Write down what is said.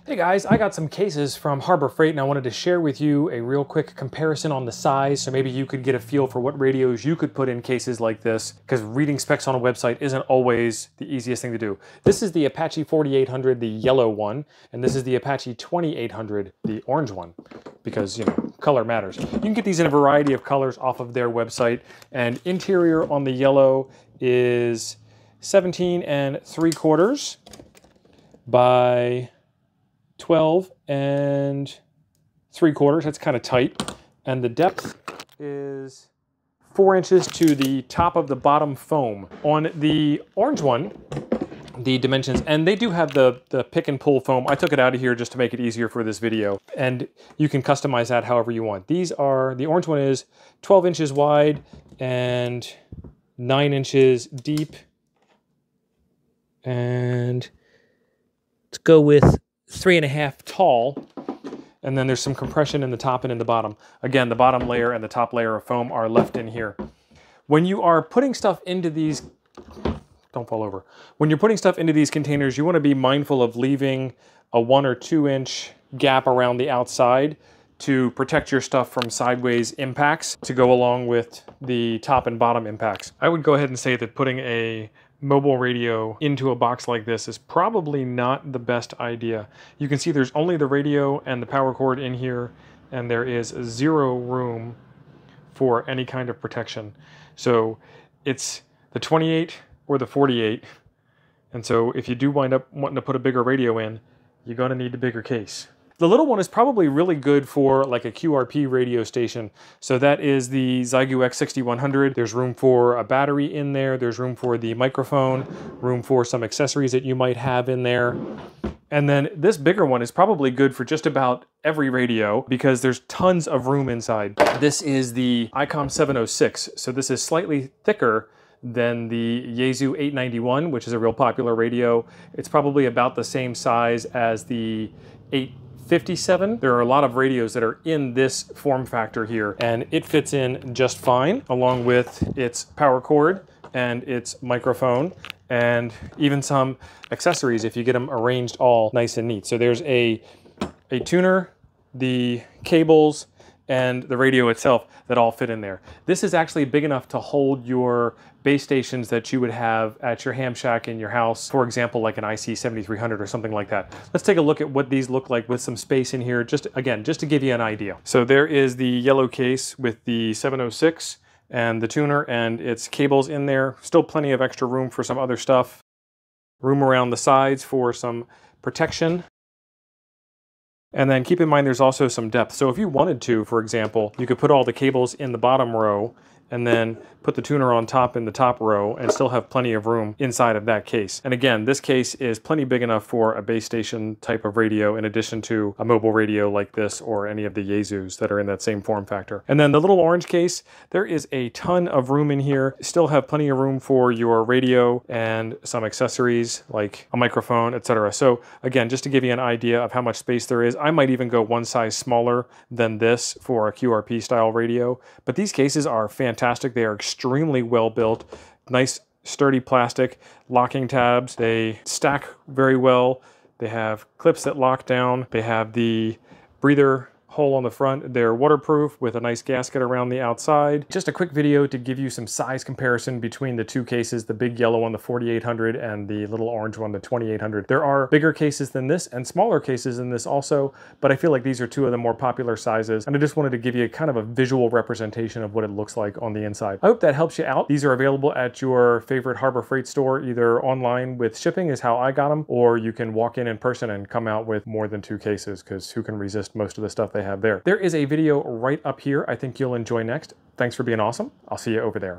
Hey guys, I got some cases from Harbor Freight and I wanted to share with you a real quick comparison on the size so maybe you could get a feel for what radios you could put in cases like this, because reading specs on a website isn't always the easiest thing to do. This is the Apache 4800, the yellow one, and this is the Apache 2800, the orange one, because, you know, color matters. You can get these in a variety of colors off of their website, and interior on the yellow is 17 3/4 by 12 3/4, that's kind of tight. And the depth is 4 inches to the top of the bottom foam. On the orange one, the dimensions, and they do have the pick and pull foam. I took it out of here just to make it easier for this video. And you can customize that however you want. These are, the orange one is 12 inches wide and 9 inches deep. And let's go with 3.5 tall, and then there's some compression in the top and in the bottom. Again, the bottom layer and the top layer of foam are left in here. When you are putting stuff into these, don't fall over. When you're putting stuff into these containers, you want to be mindful of leaving a 1 or 2 inch gap around the outside to protect your stuff from sideways impacts to go along with the top and bottom impacts. I would go ahead and say that putting a mobile radio into a box like this is probably not the best idea. You can see there's only the radio and the power cord in here, and there is 0 room for any kind of protection. So it's the 28 or the 48, and so if you do wind up wanting to put a bigger radio in, you're going to need a bigger case. The little one is probably really good for like a QRP radio station. So that is the Xiegu X6100. There's room for a battery in there. There's room for the microphone, room for some accessories that you might have in there. And then this bigger one is probably good for just about every radio because there's tons of room inside. This is the ICOM 706. So this is slightly thicker than the Yaesu 891, which is a real popular radio. It's probably about the same size as the 857. There are a lot of radios that are in this form factor here, and it fits in just fine, along with its power cord and its microphone, and even some accessories if you get them arranged all nice and neat. So there's a tuner, the cables, and the radio itself that all fit in there. This is actually big enough to hold your base stations that you would have at your ham shack in your house, for example, like an IC 7300 or something like that. Let's take a look at what these look like with some space in here, just to give you an idea. So there is the yellow case with the 706 and the tuner and its cables in there. Still plenty of extra room for some other stuff. Room around the sides for some protection. And then keep in mind there's also some depth. So if you wanted to, for example, you could put all the cables in the bottom row and then put the tuner on top in the top row and still have plenty of room inside of that case. And again, this case is plenty big enough for a base station type of radio in addition to a mobile radio like this or any of the Yaesus that are in that same form factor. And then the little orange case, there is a ton of room in here. Still have plenty of room for your radio and some accessories like a microphone, etc. So again, just to give you an idea of how much space there is, I might even go one size smaller than this for a QRP style radio. But these cases are fantastic. They are extremely well built, nice sturdy plastic, locking tabs. They stack very well. They have clips that lock down. They have the breather hole on the front. They're waterproof with a nice gasket around the outside. Just a quick video to give you some size comparison between the two cases, the big yellow one, the 4800, and the little orange one, the 2800. There are bigger cases than this and smaller cases than this also, but I feel like these are two of the more popular sizes, and I just wanted to give you kind of a visual representation of what it looks like on the inside. I hope that helps you out. These are available at your favorite Harbor Freight store, either online with shipping is how I got them, or you can walk in person and come out with more than 2 cases, because who can resist most of the stuff they have there. There is a video right up here I think you'll enjoy next. Thanks for being awesome. I'll see you over there.